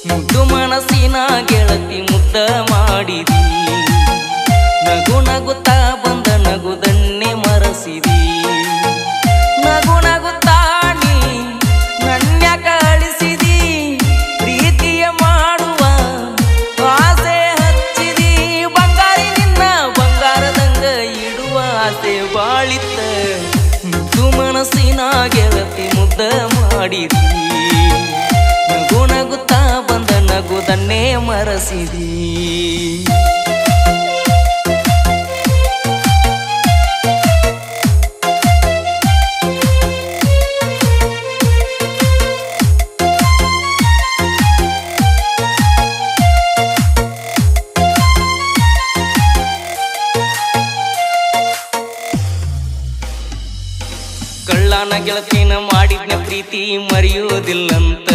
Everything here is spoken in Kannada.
ಮುದ್ದು ಮನಸ್ಸಿನ ಗೆಳತಿ ಮುದ್ದ ಮಾಡಿದಿ ನಗು ನಗುತ್ತಾ ಬಂದ ನಗುದನ್ನೇ ಮರೆಸಿದಿ ನಗು ನಗುತ್ತಾ ನೀ ನನ್ಯಾಕ ಅಳಿಸಿದಿ ಪ್ರೀತಿಯ ಮಾಡುವ ಆಸೆ ಹಚ್ಚಿದಿ ಬಂಗಾರಿ ನಿನ್ನ ಬಂಗಾರದಂಗ ಇಡುವ ಆಸೆ ಬಾಳಿತ್ತ ಮುದ್ದು ಮನಸ್ಸಿನ ಗೆಳತಿ ಮುದ್ದ ಮಾಡಿದಿ ನಗು ನಗುತ್ತಾ ಬಂದ ನಗುದನ್ನೇ ಮರೆಸಿದಿ ಕಳ್ಳನ ಗೆಳತಿನ ಮಾಡಿದ್ನ ಪ್ರೀತಿ ಮರೆಯುವುದಿಲ್ಲಂತ